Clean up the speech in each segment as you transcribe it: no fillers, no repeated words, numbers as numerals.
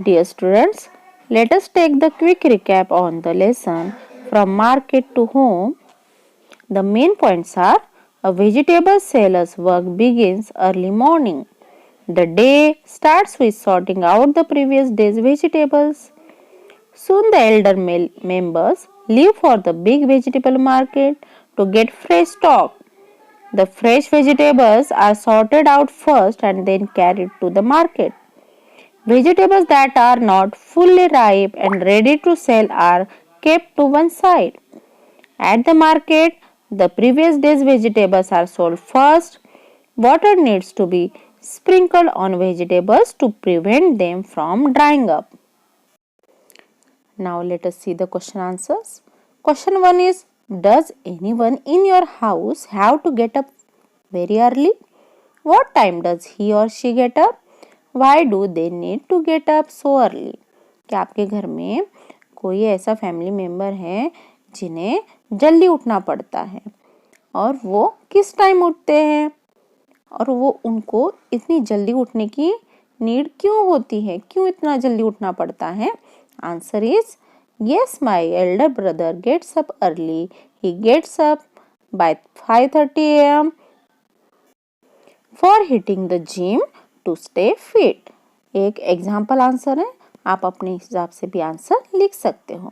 Dear students, let us take the quick recap on the lesson from market to home. The main points are: a vegetable seller's work begins early morning. The day starts with sorting out the previous day's vegetables. Soon the elder members leave for the big vegetable market to get fresh stock. The fresh vegetables are sorted out first and then carried to the market. Vegetables that are not fully ripe and ready to sell are kept to one side. At the market, the previous day's vegetables are sold first. Water needs to be sprinkled on vegetables to prevent them from drying up. Now let us see the question answers. Question 1 is: does anyone in your house have to get up very early? What time does he or she get up? Why do they need to get up so early? क्या आपके घर में कोई ऐसा family member है जिन्हें जल्दी उठना पड़ता है और वो किस टाइम उठते हैं और वो उनको इतनी जल्दी उठने की नीड क्यों होती है, क्यों इतना जल्दी उठना पड़ता है? Answer is yes, my elder brother gets up early. He gets up by 5:30 a.m. for hitting the gym to stay fit. एक एग्जाम्पल आंसर है, आप अपने हिसाब से भी आंसर लिख सकते हो.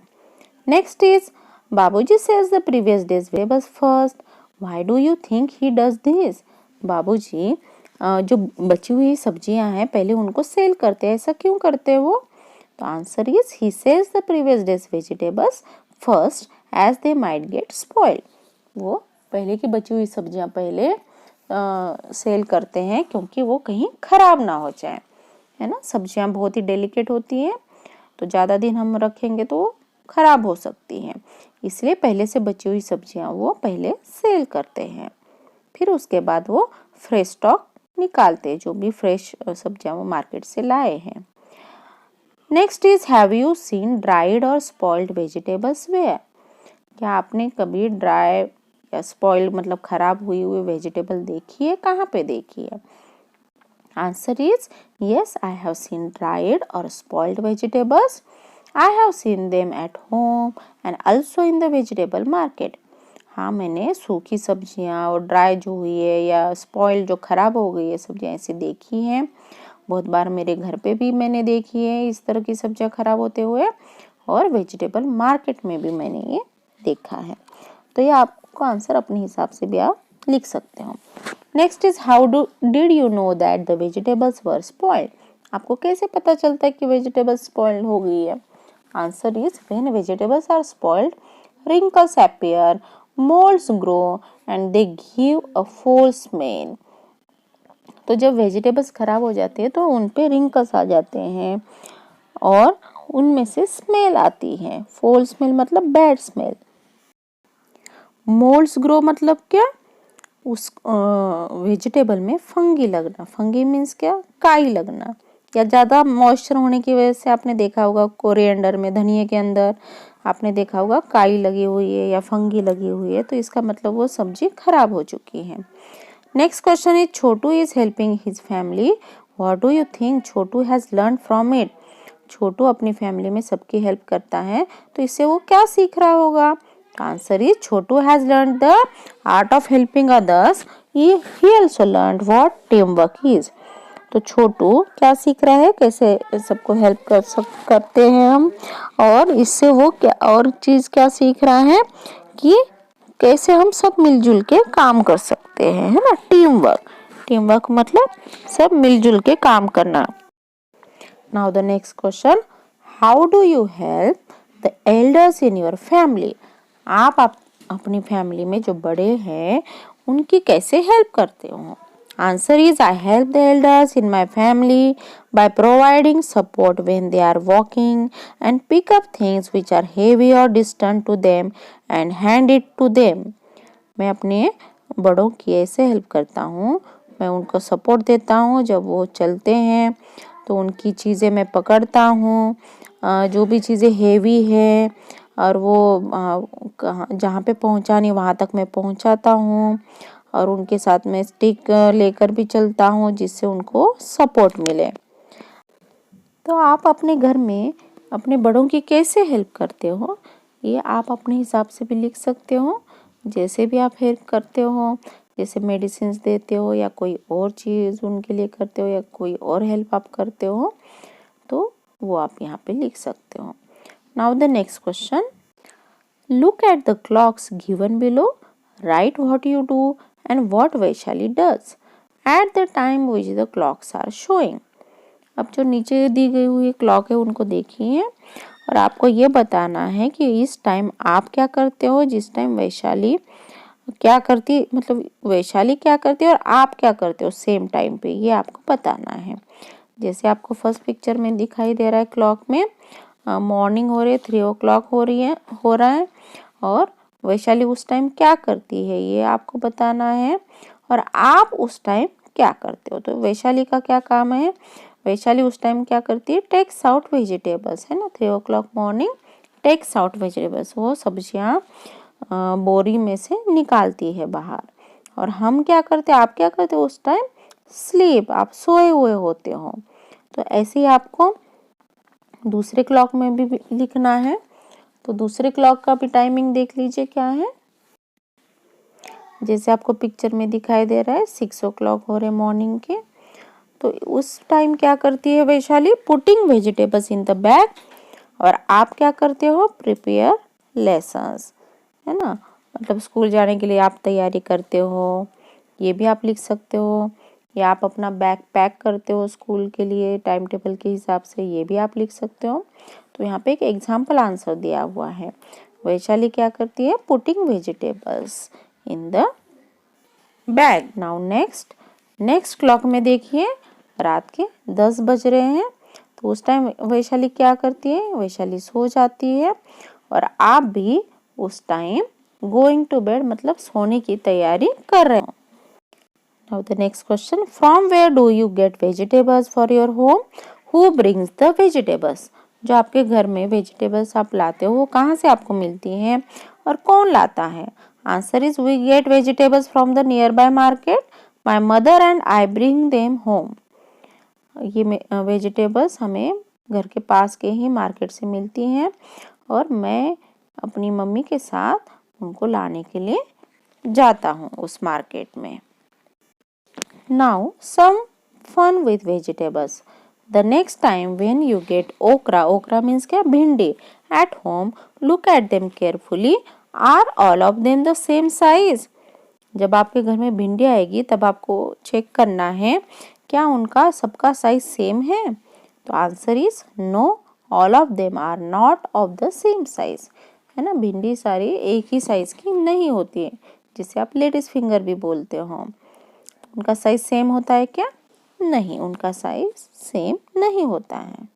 Next is Babuji sells the previous days vegetables first. Why do you think he does this? Babuji जो बची हुई सब्जियां हैं पहले उनको सेल करते हैं, ऐसा क्यों करते हैं वो? तो answer is he sells the previous days vegetables first as they might get spoiled. वो पहले की बची हुई सब्जियां पहले सेल करते हैं क्योंकि वो कहीं खराब ना हो जाए, है ना. सब्जियां बहुत ही डेलिकेट होती हैं तो ज़्यादा दिन हम रखेंगे तो वो खराब हो सकती हैं, इसलिए पहले से बची हुई सब्जियां वो पहले सेल करते हैं. फिर उसके बाद वो फ्रेश स्टॉक निकालते हैं, जो भी फ्रेश सब्जियां वो मार्केट से लाए हैं. Next is have you seen dried और स्पॉइल्ड वेजिटेबल्स वेयर? क्या आपने कभी ड्राई या स्पॉइल्ड मतलब खराब हुई हुई वेजिटेबल देखी है? कहाँ पे देखी है? Answer is yes, I have seen dried और spoiled vegetables. I have seen them at home and also in the vegetable market. हाँ, मैंने सूखी सब्जियाँ और ड्राई जो हुई है या स्पॉइल्ड जो खराब हो गई है सब्जियाँ ऐसी देखी हैं. बहुत बार मेरे घर पे भी मैंने देखी है इस तरह की सब्जियां खराब होते हुए, और वेजिटेबल मार्केट में भी मैंने ये देखा है. तो ये आपको आंसर अपने हिसाब से भी आप लिख सकते हो. Next is how did you know that the vegetables were spoiled? आपको कैसे पता चलता है कि वेजिटेबल्स स्पॉइल्ड हो गई है? Answer is when vegetables are spoiled, wrinkles appear, molds grow and they give a false smell. तो जब वेजिटेबल्स खराब हो जाते हैं तो उन पे रिंकल्स आ जाते हैं और उनमें से स्मेल आती है. फोल स्मेल मतलब बैड स्मेल. मोल्ड्स ग्रो मतलब क्या? उस वेजिटेबल में फंगी लगना. फंगी मीन्स क्या? काई लगना. या ज़्यादा मॉइस्चर होने की वजह से आपने देखा होगा कोरिएंडर में, धनिया के अंदर आपने देखा होगा काई लगी हुई है या फंगी लगी हुई है, तो इसका मतलब वो सब्जी खराब हो चुकी है. Next question is Chotu is helping his family. What do you think Chotu has learned from it? छोटू अपनी फैमिली में सबकी हेल्प करता है तो इससे वो क्या सीख रहा होगा? Answer is Chhotu has learn the art of helping others. He also learn what team work is. तो छोटू क्या सीख रहा है? कैसे सबको हेल्प करते हैं हम, और इससे वो क्या और चीज क्या सीख रहा है कि कैसे हम सब मिलजुल के काम कर सकते हैं, है ना. Team work. टीम वर्क मतलब सब मिलजुल के काम करना. Now the next question, how do you help the elders in your family? आप अपनी फैमिली में जो बड़े हैं उनकी कैसे हेल्प करते हो? Answer is I help the elders in my family by providing support when they are walking and pick up things which are heavy or distant to them and hand it to them. मैं अपने बड़ों की ऐसे help करता हूँ, मैं उनको support देता हूँ जब वो चलते हैं तो उनकी चीज़ें मैं पकड़ता हूँ, जो भी चीज़ें हेवी है और वो जहाँ पे पहुँचानी वहाँ तक मैं पहुँचाता हूँ, और उनके साथ में स्टिक लेकर भी चलता हूँ जिससे उनको सपोर्ट मिले. तो आप अपने घर में अपने बड़ों की कैसे हेल्प करते हो, ये आप अपने हिसाब से भी लिख सकते हो। जैसे भी आप हेल्प करते हो, जैसे मेडिसिन देते हो या कोई और चीज़ उनके लिए करते हो या कोई और हेल्प आप करते हो, तो वो आप यहाँ पे लिख सकते हो। Now the next question, look at the clocks given below, write what you do and what Vaishali does at the time which the clocks are showing. अब जो नीचे दी गई हुई क्लॉक है उनको देखिए और आपको ये बताना है कि इस टाइम आप क्या करते हो, जिस टाइम वैशाली क्या करती, मतलब वैशाली क्या करती है और आप क्या करते हो सेम टाइम पे, ये आपको बताना है। जैसे आपको फर्स्ट पिक्चर में दिखाई दे रहा है, क्लॉक में मॉर्निंग हो रही है, 3 o'clock हो रहा है और वैशाली उस टाइम क्या करती है ये आपको बताना है और आप उस टाइम क्या करते हो। तो वैशाली का क्या काम है, वैशाली उस टाइम क्या करती है, टेक्स आउट वेजिटेबल्स, है ना, 3 o'clock morning, takes out vegetables, वो सब्जियां बोरी में से निकालती है बाहर। और हम क्या करते हैं, आप क्या करते हो उस टाइम, स्लीप, आप सोए हुए होते हो। तो ऐसे ही आपको दूसरे क्लॉक में भी लिखना है। तो दूसरे क्लॉक का भी टाइमिंग देख लीजिए क्या है। जैसे आपको पिक्चर में दिखाई दे रहा है 6 o'clock हो रहे मॉर्निंग के। तो उस टाइम क्या करती है Vaishali, putting vegetables in the bag, और आप क्या करते हो, प्रिपेयर लेसन्स, है ना, मतलब स्कूल जाने के लिए आप तैयारी करते हो, ये भी आप लिख सकते हो। या आप अपना बैग पैक करते हो स्कूल के लिए टाइम टेबल के हिसाब से, ये भी आप लिख सकते हो। तो यहाँ पे एक एग्जाम्पल आंसर दिया हुआ है, वैशाली क्या करती है, putting vegetables in the bag. Now next clock में देखिए रात के 10 बज रहे हैं। तो उस टाइम वैशाली क्या करती है, वैशाली सो जाती है और आप भी उस टाइम गोइंग टू बेड, मतलब सोने की तैयारी कर रहे हो। Now the next question, from where do you get vegetables for your home, who brings the vegetables. जो आपके घर में वेजिटेबल्स आप लाते हो वो कहाँ से आपको मिलती हैं और कौन लाता है। Answer is we get vegetables from the nearby market, my mother and I bring them home. ये वेजिटेबल्स हमें घर के पास के ही मार्केट से मिलती हैं और मैं अपनी मम्मी के साथ उनको लाने के लिए जाता हूँ उस मार्केट में। Now some fun with vegetables, the next time when you get okra, okra means क्या, भिंडी, at home look at them carefully, are all of them the same size. जब आपके घर में भिंडी आएगी तब आपको चेक करना है क्या उनका सबका साइज सेम है। तो answer is no, all of them are not of the same size, है ना, भिंडी सारी एक ही साइज की नहीं होती है, जिसे आप लेडीज फिंगर भी बोलते हो। उनका साइज सेम होता है क्या, नहीं, उनका साइज सेम नहीं होता है।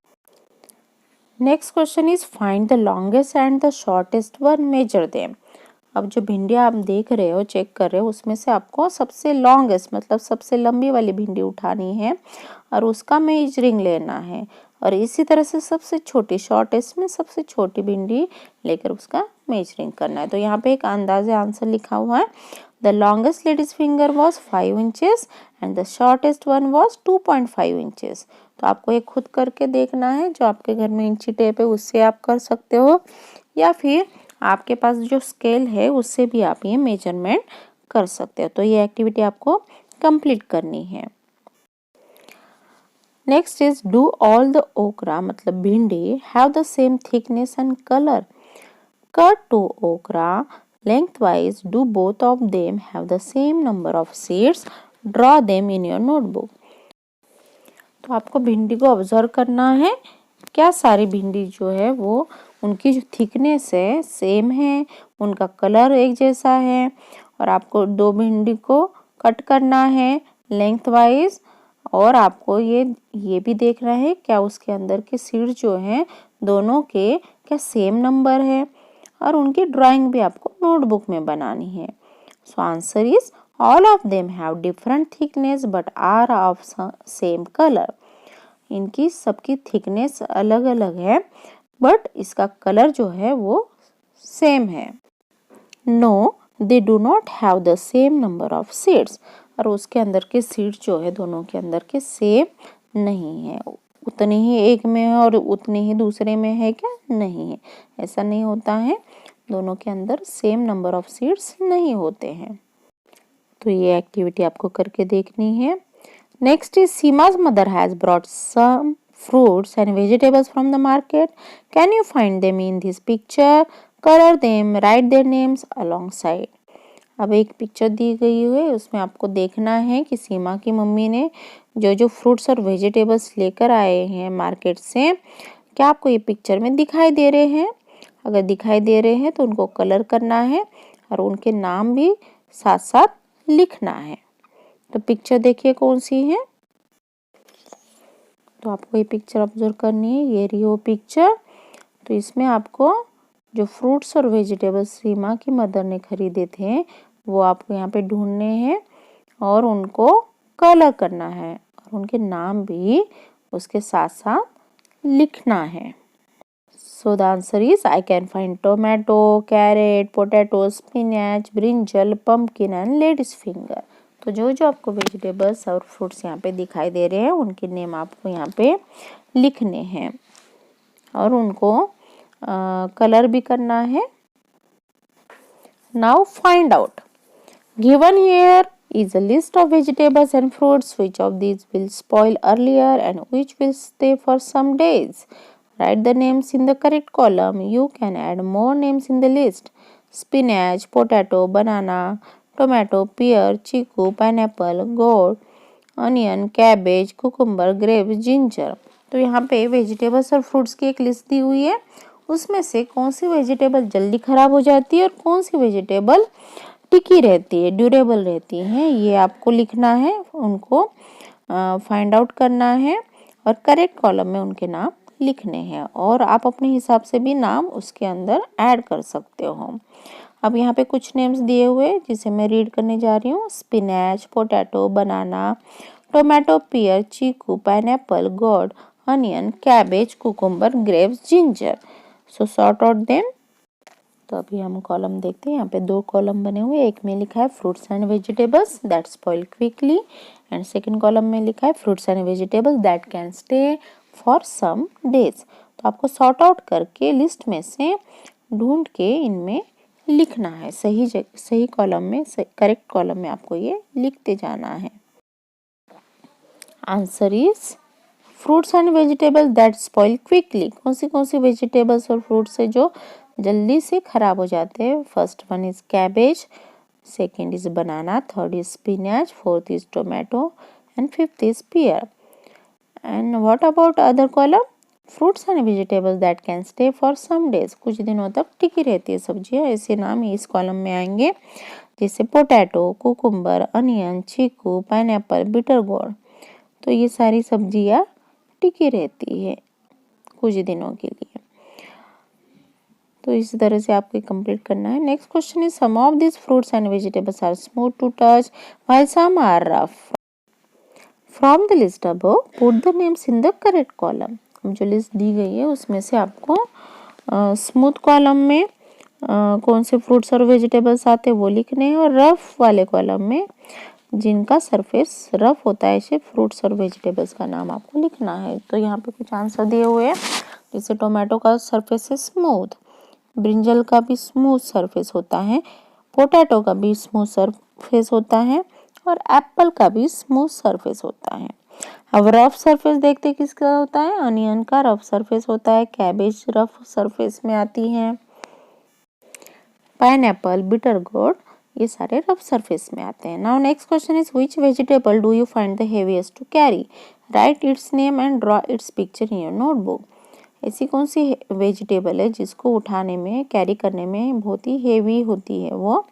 Next question is find the longest and the shortest one, measure them. अब जो भिंडियाँ आप देख रहे हो, चेक कर रहे हो, उसमें से आपको सबसे लॉन्गेस्ट मतलब सबसे लंबी वाली भिंडी उठानी है और उसका मेजरिंग लेना है, और इसी तरह से सबसे छोटी शॉर्टेस्ट में सबसे छोटी भिंडी लेकर उसका मेजरिंग करना है। तो यहाँ पे एक अंदाजे आंसर लिखा हुआ है, the longest ladies finger was 5 inches and the shortest one was 2.5 inches। तो आपको ये खुद करके देखना है, जो आपके घर में इंची टेप है उससे आप कर सकते हो, या फिर आपके पास जो स्केल है उससे भी आप ये मेजरमेंट कर सकते हो। तो ये एक्टिविटी आपको कंप्लीट करनी है। Next is do all the okra मतलब भिंडी have the same thickness and colour, cut two okra lengthwise, do both of them have the same number of seeds, draw them in your notebook। तो आपको भिंडी को observe करना है, क्या सारी भिंडी जो है वो उनकी जो थिकनेस है सेम है, उनका कलर एक जैसा है, और आपको 2 भिंडी को कट करना है लेंथ वाइज, और आपको ये भी देखना है क्या उसके अंदर के सीड जो हैं दोनों के क्या सेम नंबर है, और उनकी ड्राइंग भी आपको नोटबुक में बनानी है। So answer is all of them have different thickness but are of same colour. इनकी सबकी थिकनेस अलग अलग है बट इसका कलर जो है वो सेम है। No they do not have the same number of seeds, और उसके अंदर के सीड्स जो है दोनों के अंदर के सेम नहीं है, उतनी ही एक में है और उतनी ही दूसरे में है क्या? नहीं है, ऐसा नहीं होता है। दोनों के अंदर सेम नंबर ऑफ सीड्स नहीं होते हैं। तो ये एक्टिविटी आपको करके देखनी है। नेक्स्ट इज सीमा's mother has brought some fruits and vegetables from the market. Can you find them in this picture? Color them, write their names alongside. अब एक पिक्चर दी गई है, उसमें आपको देखना है कि सीमा की मम्मी ने जो जो फ्रूट्स और वेजिटेबल्स लेकर आए हैं मार्केट से, क्या आपको ये पिक्चर में दिखाई दे रहे हैं? अगर दिखाई दे रहे हैं तो उनको कलर करना है और उनके नाम भी साथ साथ लिखना है। तो पिक्चर देखिए कौन सी है। तो आपको ये पिक्चर ऑब्जर्व करनी है, ये रही वो पिक्चर। तो इसमें आपको जो फ्रूट्स और वेजिटेबल्स सीमा की मदर ने खरीदे थे वो आपको यहाँ पे ढूंढने हैं और उनको कलर करना है और उनके नाम भी उसके साथ साथ लिखना है। So the answer is I can find tomato, carrot, potato, spinach, brinjal, pumpkin and lady's finger. तो जो जो आपको वेजिटेबल्स और फ्रूट्स यहाँ पे दिखाई दे रहे हैं उनके नेम आपको यहाँ पे लिखने हैं और उनको कलर भी करना है। Now find out. Given here is a list of vegetables and fruits. Which of these will spoil earlier and which will stay for some days? Write the names in the correct column. You can add more names in the list. Spinach, potato, banana, tomato, pear, chiku, pineapple, gourd, onion, cabbage, cucumber, grapes, ginger. तो यहाँ पे vegetables और fruits की एक list दी हुई है, उसमें से कौन सी वेजिटेबल जल्दी खराब हो जाती है और कौन सी वेजिटेबल टिकी रहती है, ड्यूरेबल रहती है, ये आपको लिखना है, उनको फाइंड आउट करना है और करेक्ट कॉलम में उनके नाम लिखने हैं और आप अपने हिसाब से भी नाम उसके अंदर ऐड कर सकते हो। अब यहाँ पे कुछ नेम्स दिए हुए जिसे मैं रीड करने जा रही हूँ। Spinach, potato, banana, tomato, pear, chikoo, pineapple, gourd, onion, cabbage, cucumber, grapes, ginger. So sort out them. तो अभी हम कॉलम देखते हैं। यहाँ पे दो कॉलम बने हुए, एक में लिखा है fruits and vegetables that spoil quickly and second column में लिखा है fruits and vegetables that can stay for some days. तो आपको सॉर्ट आउट करके लिस्ट में से ढूंढ के इनमें लिखना है, सही कॉलम में, करेक्ट कॉलम में आपको ये लिखते जाना है। Answer is fruits and vegetables that spoil quickly. कौन सी वेजिटेबल्स और फ्रूट्स है जो जल्दी से खराब हो जाते हैं? First one is cabbage, second is banana, third is spinach, fourth is tomato and fifth is pear. And what about other column? Fruits and vegetables that can stay for some days. कुछ दिनों तक टिकी रहती है सब्जियां, ऐसे नाम इस कॉलम में आएंगे, जैसे पोटैटो, कुकुम्बर, अनियन, चीकू, पाइनएप्पल, बिटर गोर्ड। तो ये सारी सब्जियां टिकी रहती है कुछ दिनों के लिए। तो इस तरह से आपको कंप्लीट करना है। Next question is some of this fruits and vegetables are smooth to touch while some are rough. From the list above put the names in the correct column. जो लिस्ट दी गई है उसमें से आपको स्मूथ कॉलम में कौन से फ्रूट्स और वेजिटेबल्स आते हैं वो लिखने हैं और रफ वाले कॉलम में जिनका सरफेस रफ होता है ऐसे फ्रूट्स और वेजिटेबल्स का नाम आपको लिखना है। तो यहाँ पे कुछ आंसर दिए हुए हैं, जैसे टोमेटो का सरफेस है स्मूथ, ब्रिंजल का भी स्मूथ सरफेस होता है, पोटैटो का भी स्मूथ सरफेस होता है और एप्पल का भी स्मूथ सरफेस होता है। अब रफ सरफेस देखते किसका होता है? अनियन का रफ सरफेस होता है, कैबेज रफ सरफेस में आती है, पाइनएप्पल, बिटर गोर्ड ये सारे रफ सरफेस में आते हैं। Now next question is which vegetable do you find the heaviest to carry? Write its name and draw its picture in your notebook. ऐसी कौन सी वेजिटेबल है जिसको उठाने में, कैरी करने में बहुत ही हेवी होती है वो?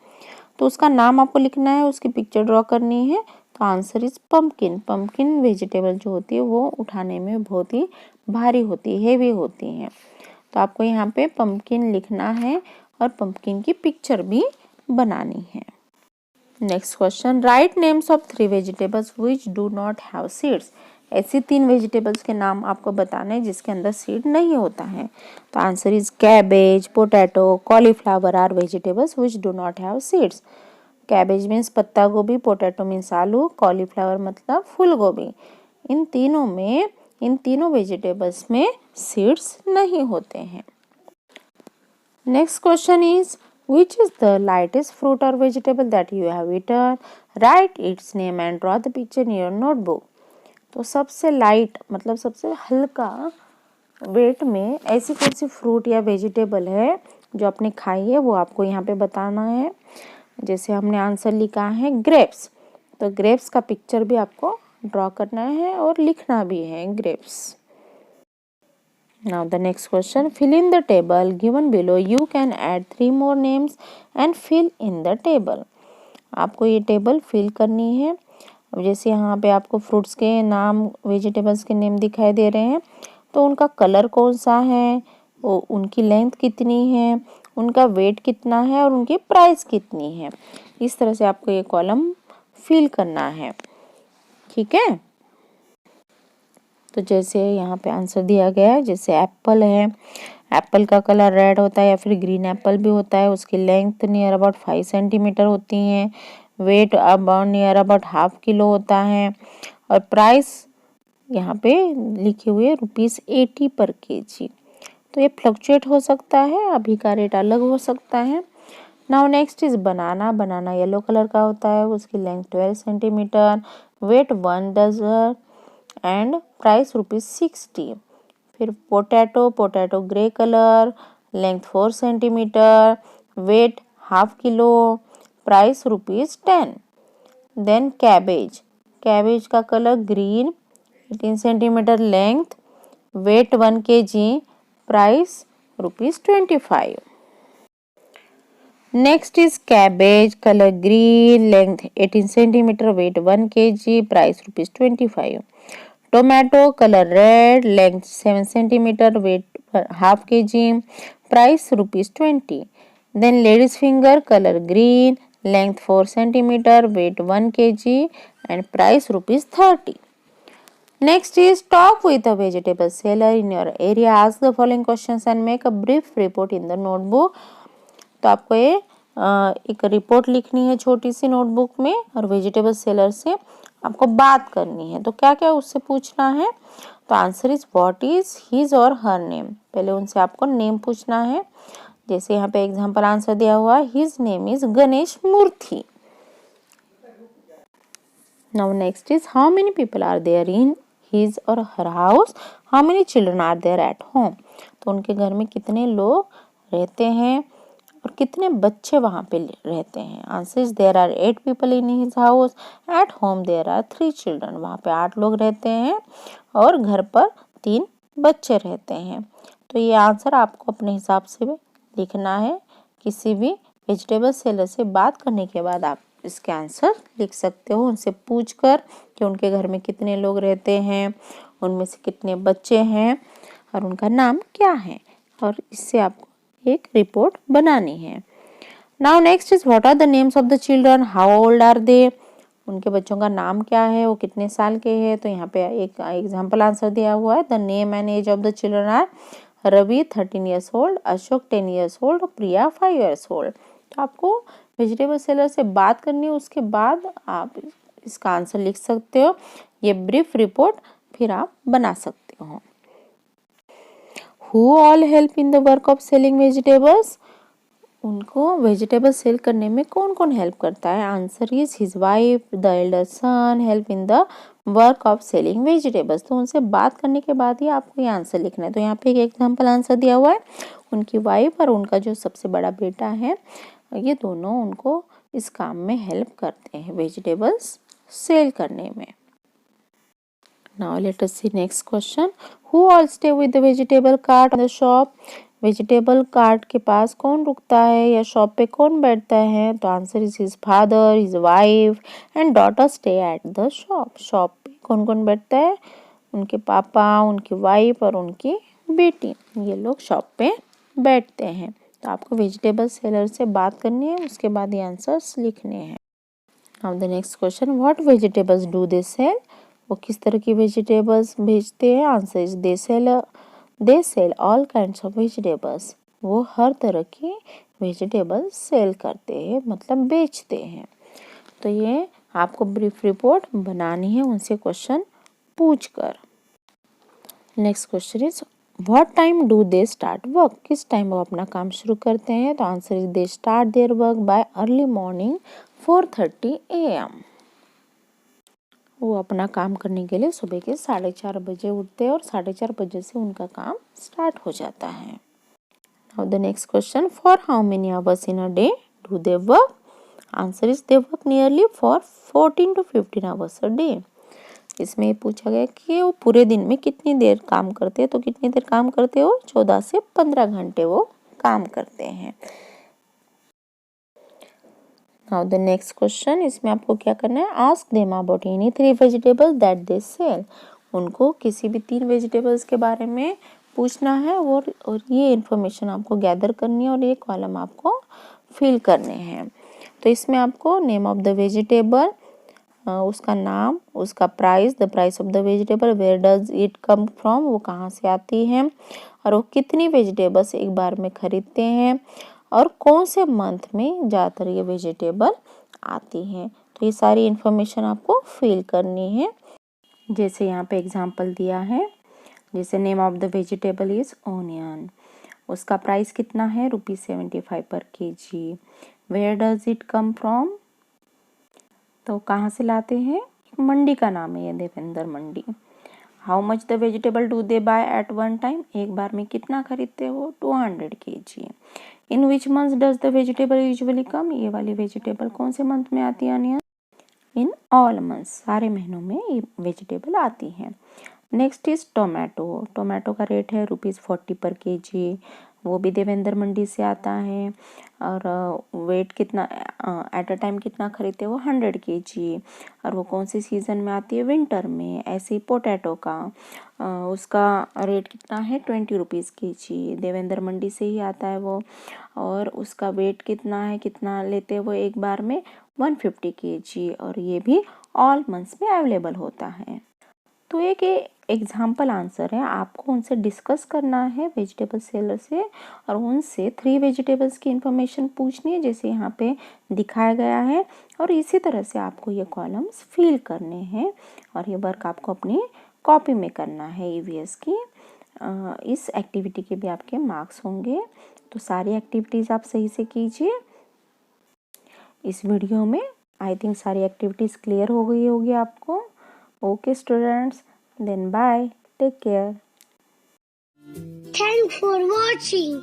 तो उसका नाम आपको लिखना है, उसकी पिक्चर ड्रॉ करनी है। तो answer is pumpkin. Pumpkin vegetable जो होती है वो उठाने में बहुत ही भारी होती है, हेवी होती है। तो आपको यहाँ पे पंपकिन लिखना है और पंपकिन की पिक्चर भी बनानी है। Next question, right names of 3 vegetables which do not have seeds. ऐसी 3 वेजिटेबल्स के नाम आपको बताने हैं जिसके अंदर सीड नहीं होता है। तो answer is cabbage, potato, cauliflower are vegetables which do not have seeds. Cabbage means पत्ता गोभी, पोटैटो मीन्स आलू, कॉलीफ्लावर मतलब फूल गोभी। इन तीनों में इन तीनों वेजिटेबल्स में सीड्स नहीं होते हैं। Next question is which is the lightest fruit or vegetable that you have eaten? Write its name and draw the picture in your notebook. तो सबसे लाइट मतलब सबसे हल्का वेट में ऐसी कौन सी फ्रूट या वेजिटेबल है जो आपने खाई है, वो आपको यहाँ पे बताना है। जैसे हमने आंसर लिखा है ग्रेप्स, तो ग्रेप्स का पिक्चर भी आपको ड्रॉ करना है और लिखना भी है grapes. Now the next question, fill in the table given below. You can add 3 more names and fill in the table. आपको ये टेबल फिल करनी है। अब जैसे यहाँ पे आपको फ्रूट्स के नाम, वेजिटेबल्स के नेम दिखाई दे रहे हैं, तो उनका कलर कौन सा है, वो उनकी लेंथ कितनी है, उनका वेट कितना है और उनकी प्राइस कितनी है। इस तरह से आपको ये कॉलम फिल करना है, ठीक है। तो जैसे यहाँ पे आंसर दिया गया है, जैसे एप्पल है, एप्पल का कलर रेड होता है या फिर ग्रीन एप्पल भी होता है। उसकी लेंथ नियर अबाउट 5 सेंटीमीटर होती है, weight about near about ½ kilo होता है और प्राइस यहाँ पे लिखे हुए ₹80 पर kg। तो ये फ्लक्चुएट हो सकता है, अभी का रेट अलग हो सकता है। Now next is banana. Banana yellow colour का होता है, उसकी length 12 centimetre, weight 1 dozen and price ₹60। फिर potato, potato grey colour, length 4 centimetre, weight ½ kilo, price ₹10। Then cabbage, cabbage का colour green, 18 centimetre length, weight 1 kg, price ₹25। Next is cabbage, colour green, length 18 centimetre, weight 1 kg, price ₹25। Tomato, colour red, length 7 centimetre, weight ½ kg, price ₹20। Then ladies finger, colour green, length 4 centimetre, weight 1 kg and price ₹30। Next is talk with a vegetable seller in your area. Ask the following questions and make a brief report in the notebook. तो आपको ये एक report लिखनी है छोटी सी notebook में और vegetable seller से आपको बात करनी है। तो क्या क्या उससे पूछना है? तो answer is what is his और हर नेम। पहले उनसे आपको नेम पूछना है। जैसे यहाँ पे एग्जांपल आंसर दिया हुआ है, his name is Ganesh Murthy. Now next is how many people are there in his or her house? How many children are there at home? तो उनके घर में कितने लोग रहते हैं और कितने बच्चे वहाँ पे रहते हैं। Answer is there are 8 people in his house. At home there are 3 children. वहाँ पे 8 लोग रहते हैं और घर पर 3 बच्चे रहते हैं। तो ये आंसर आपको अपने हिसाब से लिखना है। किसी भी वेजिटेबल सेलर से बात करने के बाद आप इसके आंसर लिख सकते हो, उनसे पूछकर कि उनके घर में कितने लोग रहते हैं, उनमें से कितने बच्चे हैं और उनका नाम क्या है, और इससे आपको एक रिपोर्ट बनानी है। Now next is what are the names of the children, how old are they, उनके बच्चों का नाम क्या है, वो कितने साल के हैं। तो यहाँ पे एक एग्जाम्पल आंसर दिया हुआ है, the name and age of the children are Ravi 13 years old, Ashok 10 years old, Priya 5 years old। तो आपको वेजिटेबल सेलर से बात करनी है, उसके बाद आप इसका आंसर लिख सकते हो। ये ब्रीफ रिपोर्ट फिर आप बना सकते हो। Who all help in the work of selling vegetables? उनको वेजिटेबल सेल करने में कौन कौन हेल्प करता है? Answer is his wife, the elder son help in the work of selling vegetables. तो उनसे बात करने के बाद ही आपको ये आंसर लिखना है। तो यहाँ पे एक एग्जांपल आंसर दिया हुआ है, उनकी वाइफ और उनका जो सबसे बड़ा बेटा है, ये दोनों उनको इस काम में हेल्प करते हैं वेजिटेबल्स सेल करने में। Now let us see next question. Who all stay with the vegetable cart in the shop? Vegetable cart के पास कौन रुकता है या शॉप पे कौन बैठता है? तो answer is his father, his wife and daughter stay at the shop. Shop पे कौन कौन बैठता है? उनके पापा, उनकी वाइफ और उनकी बेटी, ये लोग शॉप पे बैठते हैं। तो आपको वेजिटेबल सेलर से बात करनी है, उसके बाद ये आंसर्स लिखने हैं। Now the next question, what vegetables do they sell? वो किस तरह की वेजिटेबल्स बेचते हैं? Answer is they sell all kinds of vegetables. वो हर तरह की वेजिटेबल्स सेल करते हैं, मतलब बेचते हैं। तो ये आपको ब्रीफ रिपोर्ट बनानी है उनसे क्वेश्चन पूछकर। Next question is what time do they start work, किस टाइम वो अपना काम शुरू करते हैं। तो answer is they start their work by early morning 4:30 AM। वो अपना काम करने के लिए सुबह के 4:30 बजे उठते हैं और 4:30 बजे से उनका काम स्टार्ट हो जाता है। Now the next question, for how many hours in a day do they work. Answer is they work nearly for 14 to 15 hours a day. इसमें ये पूछा गया कि वो पूरे दिन में कितनी देर काम करते हैं, तो कितनी देर काम करते हो, 14 से 15 घंटे वो काम करते हैं। नाउ द नेक्स्ट क्वेश्चन, इसमें आपको क्या करना है, ask them about any 3 vegetables that they sell. उनको किसी भी 3 वेजिटेबल्स के बारे में पूछना है और ये इन्फॉर्मेशन आपको गैदर करनी है और ये कॉलम आपको फिल करने हैं। तो इसमें आपको नेम ऑफ द वेजिटेबल, उसका नाम, उसका price, the price of the vegetable, where does it come from, वो कहाँ से आती है, और वो कितनी वेजिटेबल्स एक बार में खरीदते हैं, और कौन से मंथ में ज़्यादातर ये वेजिटेबल आती हैं। तो ये सारी इन्फॉर्मेशन आपको फिल करनी है। जैसे यहाँ पे एग्जांपल दिया है, जैसे name of the vegetable is onion, उसका प्राइस कितना है, ₹75 पर kg। Where does it come from, तो कहाँ से लाते हैं, मंडी का नाम है ये, Devendra Mandi. How much the vegetable do they buy at one time, एक बार में कितना खरीदते हो, 200 kg। In which month does the vegetable usually come, ये वाली वेजिटेबल कौन से मंथ में आती है, अनियन। इन ऑल मंथ्स, सारे महीनों में ये वेजिटेबल आती हैं। नेक्स्ट इज टोमेटो, टोमेटो का रेट है ₹40 पर kg, वो भी देवेंद्र मंडी से आता है। और वेट कितना, एट अ टाइम कितना खरीदते हैं वो, 100 kg, और वो कौन सी सीज़न में आती है, विंटर में। ऐसे ही पोटैटो का उसका रेट कितना है, ₹20 kg, देवेंद्र मंडी से ही आता है वो। और उसका वेट कितना है, कितना लेते हैं वो एक बार में, 150 kg, और ये भी ऑल मंथ्स में अवेलेबल होता है। तो एक एग्जाम्पल आंसर है, आपको उनसे डिस्कस करना है वेजिटेबल सेलर से, और उनसे 3 वेजिटेबल्स की इंफॉर्मेशन पूछनी है जैसे यहाँ पे दिखाया गया है, और इसी तरह से आपको ये कॉलम्स फिल करने हैं, और ये वर्क आपको अपनी कॉपी में करना है ईवीएस की। इस एक्टिविटी के भी आपके मार्क्स होंगे, तो सारी एक्टिविटीज़ आप सही से कीजिए। इस वीडियो में आई थिंक सारी एक्टिविटीज़ क्लियर हो गई होगी आपको। Okay students, then bye, take care. Thanks for watching.